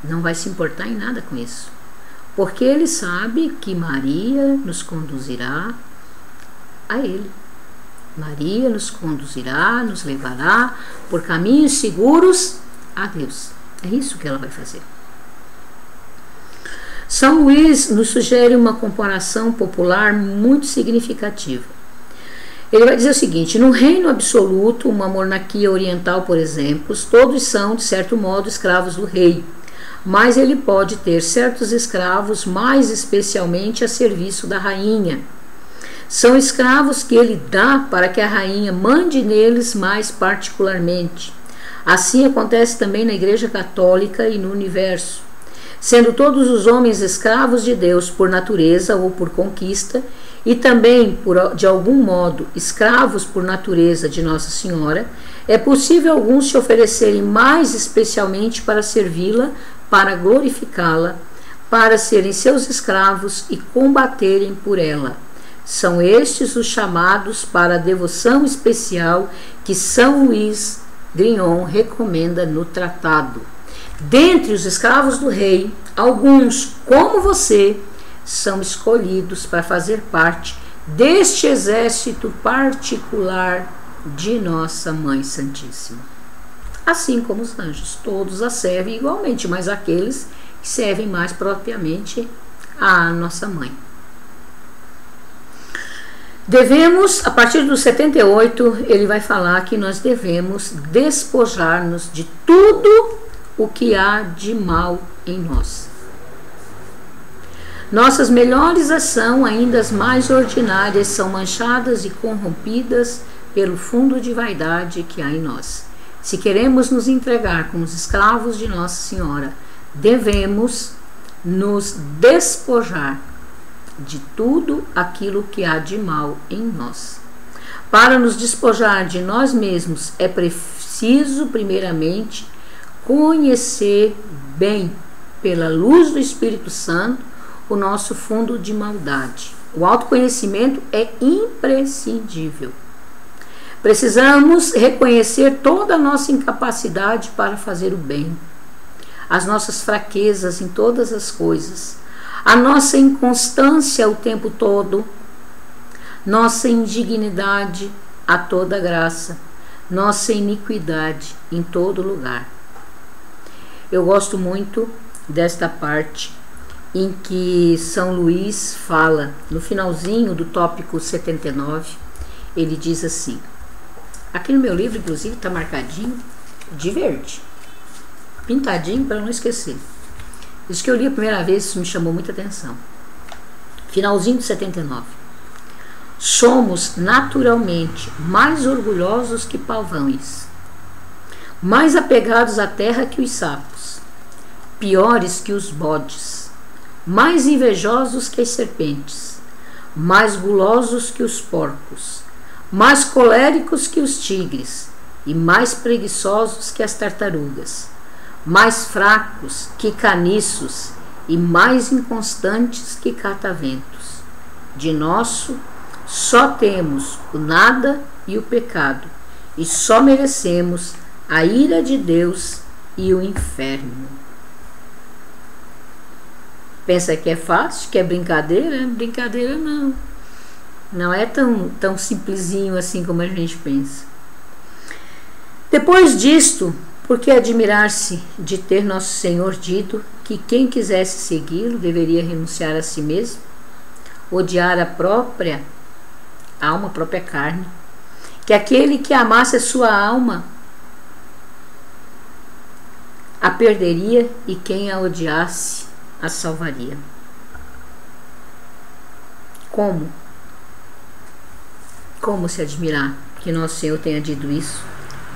não vai se importar em nada com isso, porque Ele sabe que Maria nos conduzirá a Ele. Maria nos conduzirá, nos levará por caminhos seguros a Deus. É isso que ela vai fazer. São Luís nos sugere uma comparação popular muito significativa. Ele vai dizer o seguinte: no reino absoluto, uma monarquia oriental, por exemplo, todos são, de certo modo, escravos do rei, mas ele pode ter certos escravos mais especialmente a serviço da rainha. São escravos que ele dá para que a rainha mande neles mais particularmente. Assim acontece também na Igreja Católica e no universo. Sendo todos os homens escravos de Deus por natureza ou por conquista, e também, de algum modo, escravos por natureza de Nossa Senhora, é possível alguns se oferecerem mais especialmente para servi-la, para glorificá-la, para serem seus escravos e combaterem por ela. São estes os chamados para a devoção especial que São Luís Grignion recomenda no tratado. Dentre os escravos do rei, alguns, como você, são escolhidos para fazer parte deste exército particular de Nossa Mãe Santíssima. Assim como os anjos, todos a servem igualmente, mas aqueles que servem mais propriamente a Nossa Mãe. Devemos, a partir do 78, ele vai falar que nós devemos despojar-nos de tudo o que há de mal em nós. Nossas melhores ações, ainda as mais ordinárias, são manchadas e corrompidas pelo fundo de vaidade que há em nós. Se queremos nos entregar como os escravos de Nossa Senhora, devemos nos despojar de tudo aquilo que há de mal em nós. Para nos despojar de nós mesmos, é preciso, primeiramente, conhecer bem, pela luz do Espírito Santo, o nosso fundo de maldade. O autoconhecimento é imprescindível. Precisamos reconhecer toda a nossa incapacidade para fazer o bem, as nossas fraquezas em todas as coisas, a nossa inconstância o tempo todo, nossa indignidade a toda graça, nossa iniquidade em todo lugar. Eu gosto muito desta parte em que São Luís fala, no finalzinho do tópico 79, ele diz assim, aqui no meu livro, inclusive, está marcadinho de verde, pintadinho para não esquecer. Isso que eu li a primeira vez, isso me chamou muita atenção. Finalzinho do 79. Somos naturalmente mais orgulhosos que pavões, mais apegados à terra que os sapos, piores que os bodes, mais invejosos que as serpentes, mais gulosos que os porcos, mais coléricos que os tigres e mais preguiçosos que as tartarugas, mais fracos que caniços e mais inconstantes que cataventos. De nosso, só temos o nada e o pecado, e só merecemos a ira de Deus e o inferno. Pensa que é fácil, que é brincadeira? Brincadeira não. Não é tão simplesinho assim como a gente pensa. Depois disto, por que admirar-se de ter Nosso Senhor dito que quem quisesse segui-lo deveria renunciar a si mesmo, odiar a própria alma, a própria carne, que aquele que amasse a sua alma a perderia e quem a odiasse a salvaria? Como? Como se admirar que Nosso Senhor tenha dito isso,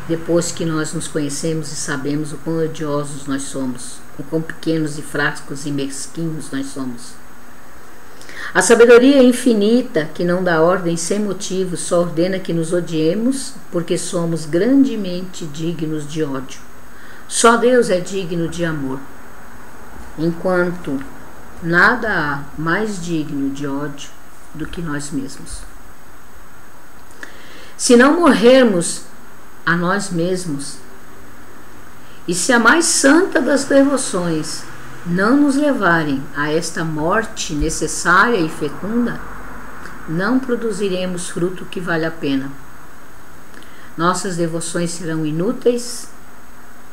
depois que nós nos conhecemos e sabemos o quão odiosos nós somos, o quão pequenos e fracos e mesquinhos nós somos. A sabedoria infinita, que não dá ordem sem motivo, só ordena que nos odiemos, porque somos grandemente dignos de ódio. Só Deus é digno de amor, enquanto nada há mais digno de ódio do que nós mesmos. Se não morrermos a nós mesmos, e se a mais santa das devoções não nos levarem a esta morte necessária e fecunda, não produziremos fruto que vale a pena. Nossas devoções serão inúteis,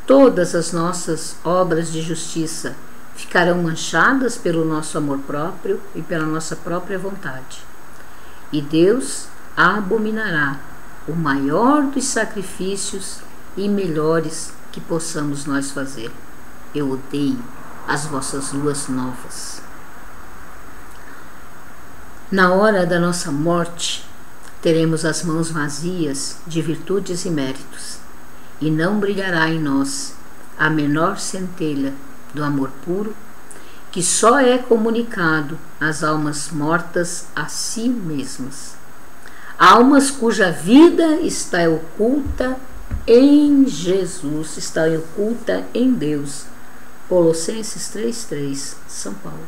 todas as nossas obras de justiça ficarão manchadas pelo nosso amor próprio e pela nossa própria vontade. E Deus abominará o maior dos sacrifícios e melhores que possamos nós fazer. Eu odeio as vossas luas novas. Na hora da nossa morte, teremos as mãos vazias de virtudes e méritos, e não brilhará em nós a menor centelha do amor puro, que só é comunicado às almas mortas a si mesmas. Almas cuja vida está oculta em Jesus, está oculta em Deus. Colossenses 3:3, São Paulo.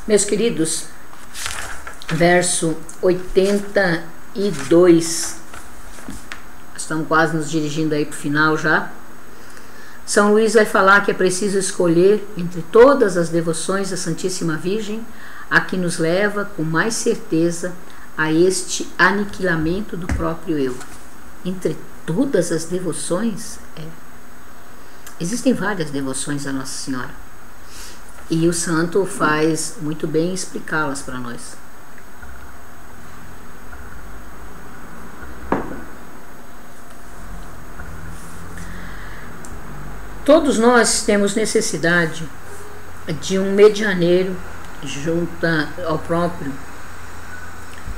Meus queridos, verso 82. Estamos quase nos dirigindo aí para o final já. São Luís vai falar que é preciso escolher entre todas as devoções à Santíssima Virgem a que nos leva com mais certeza a este aniquilamento do próprio eu. Entre todas as devoções, existem várias devoções a Nossa Senhora, e o santo faz muito bem explicá-las para nós. Todos nós temos necessidade de um medianeiro junto ao próprio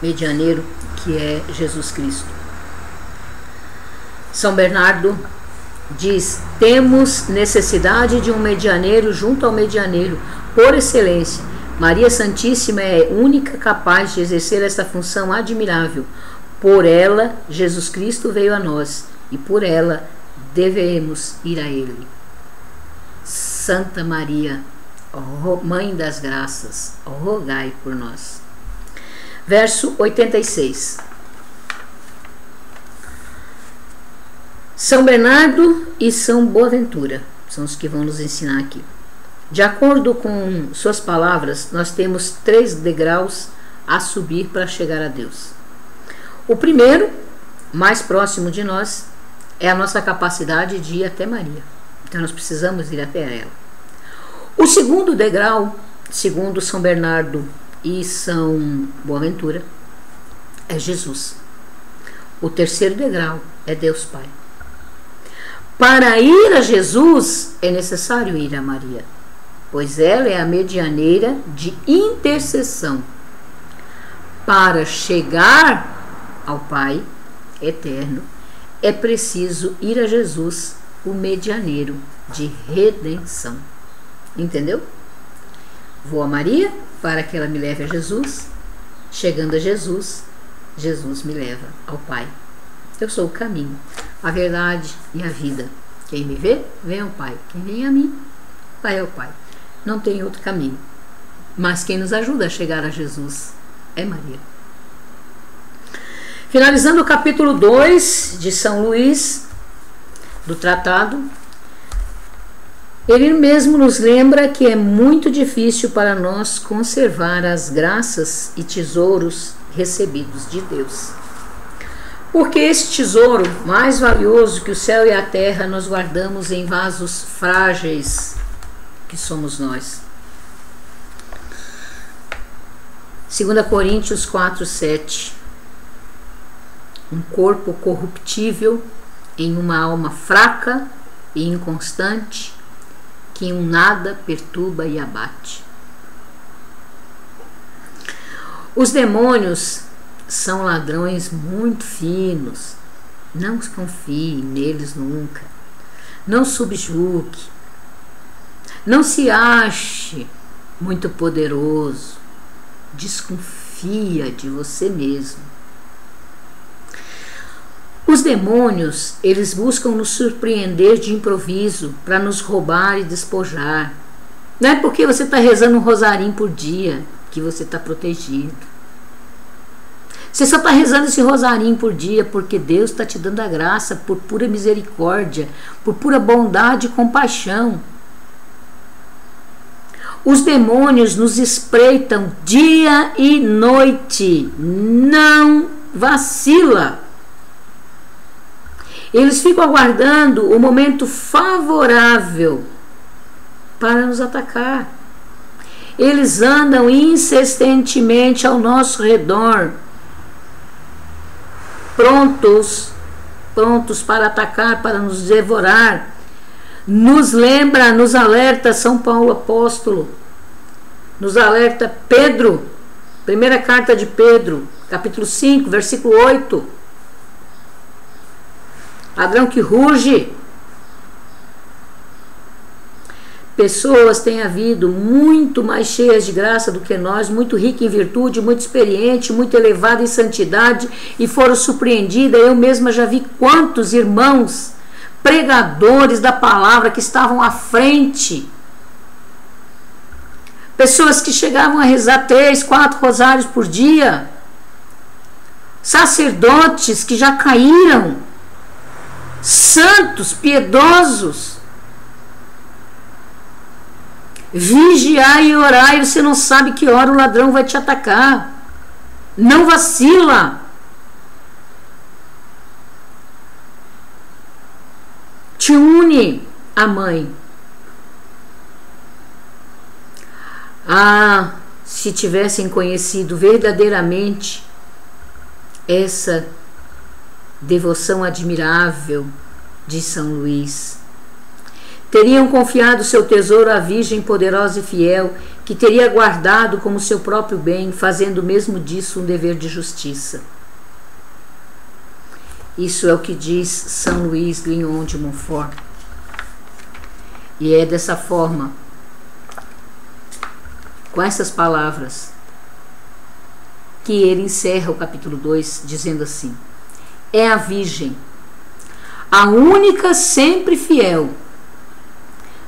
medianeiro, que é Jesus Cristo. São Bernardo diz: temos necessidade de um medianeiro junto ao medianeiro por excelência. Maria Santíssima é única capaz de exercer esta função admirável. Por ela, Jesus Cristo veio a nós, e por ela devemos ir a Ele. Santa Maria, Mãe das Graças, rogai por nós. Verso 86. São Bernardo e São Boaventura são os que vão nos ensinar aqui. De acordo com suas palavras, nós temos 3 degraus a subir para chegar a Deus. O primeiro, mais próximo de nós, é a nossa capacidade de ir até Maria. Então nós precisamos ir até ela. O segundo degrau, segundo São Bernardo e São Boaventura, é Jesus. O terceiro degrau é Deus Pai. Para ir a Jesus é necessário ir a Maria, pois ela é a medianeira de intercessão. Para chegar ao Pai eterno, é preciso ir a Jesus, o medianeiro de redenção. Entendeu? Vou a Maria para que ela me leve a Jesus. Chegando a Jesus, Jesus me leva ao Pai. Eu sou o caminho, a verdade e a vida. Quem me vê, vem ao Pai. Quem vem a mim, vai ao Pai. Não tem outro caminho. Mas quem nos ajuda a chegar a Jesus é Maria. Finalizando o capítulo 2 de São Luís, do tratado, ele mesmo nos lembra que é muito difícil para nós conservar as graças e tesouros recebidos de Deus. Porque esse tesouro, mais valioso que o céu e a terra, nós guardamos em vasos frágeis, que somos nós. 2 Coríntios 4:7. Um corpo corruptível em uma alma fraca e inconstante, que um nada perturba e abate. Os demônios são ladrões muito finos. Não confie neles nunca. Não subjugue. Não se ache muito poderoso. Desconfia de você mesmo. Os demônios, eles buscam nos surpreender de improviso para nos roubar e despojar. Não é porque você está rezando um rosarinho por dia que você está protegido. Você só está rezando esse rosarinho por dia porque Deus está te dando a graça por pura misericórdia, por pura bondade e compaixão. Os demônios nos espreitam dia e noite. Não vacila. Eles ficam aguardando o momento favorável para nos atacar. Eles andam insistentemente ao nosso redor, prontos para atacar, para nos devorar. Nos lembra, nos alerta São Paulo apóstolo, nos alerta Pedro, primeira carta de Pedro, capítulo 5, versículo 8. Ladrão que ruge. Pessoas têm havido muito mais cheias de graça do que nós, muito rica em virtude, muito experiente, muito elevada em santidade, e foram surpreendidas. Eu mesma já vi quantos irmãos pregadores da palavra que estavam à frente, pessoas que chegavam a rezar 3, 4 rosários por dia, sacerdotes que já caíram, santos, piedosos. Vigiai e orai, você não sabe que hora o ladrão vai te atacar. Não vacila. Te une à mãe. Ah, se tivessem conhecido verdadeiramente essa devoção admirável de São Luís, Teriam confiado seu tesouro à Virgem poderosa e fiel, que teria guardado como seu próprio bem, fazendo mesmo disso um dever de justiça. Isso é o que diz São Luís Grignon de Montfort. E é dessa forma, com essas palavras, que ele encerra o capítulo 2, dizendo assim: é a Virgem, a única sempre fiel,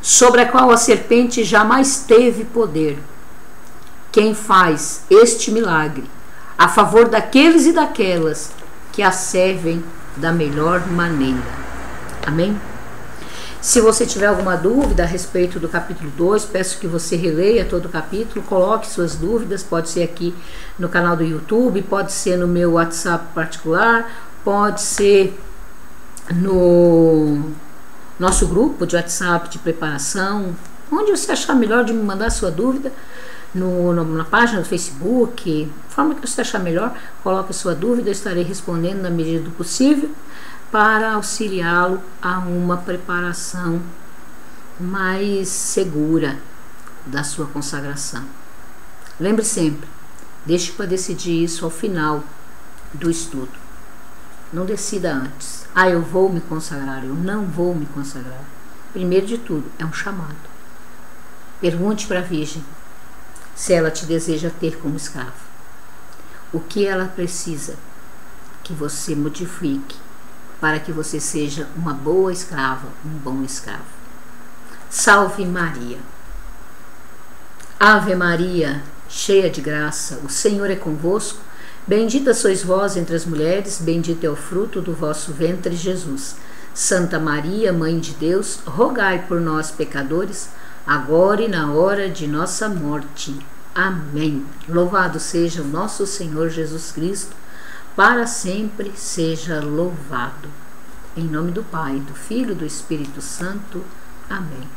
sobre a qual a serpente jamais teve poder, quem faz este milagre a favor daqueles e daquelas que a servem da melhor maneira. Amém? Se você tiver alguma dúvida a respeito do capítulo 2, peço que você releia todo o capítulo, coloque suas dúvidas, pode ser aqui no canal do YouTube, pode ser no meu WhatsApp particular, pode ser no nosso grupo de WhatsApp de preparação, onde você achar melhor de me mandar sua dúvida, na página do Facebook, forma que você achar melhor, coloque sua dúvida, eu estarei respondendo na medida do possível para auxiliá-lo a uma preparação mais segura da sua consagração. Lembre sempre, deixe para decidir isso ao final do estudo. Não decida antes. Eu vou me consagrar, eu não vou me consagrar. Primeiro de tudo, é um chamado. Pergunte para a Virgem se ela te deseja ter como escravo. O que ela precisa que você modifique para que você seja uma boa escrava, um bom escravo. Salve Maria. Ave Maria, cheia de graça, o Senhor é convosco. Bendita sois vós entre as mulheres, bendito é o fruto do vosso ventre, Jesus. Santa Maria, Mãe de Deus, rogai por nós, pecadores, agora e na hora de nossa morte. Amém. Louvado seja o nosso Senhor Jesus Cristo, para sempre seja louvado. Em nome do Pai, do Filho e do Espírito Santo. Amém.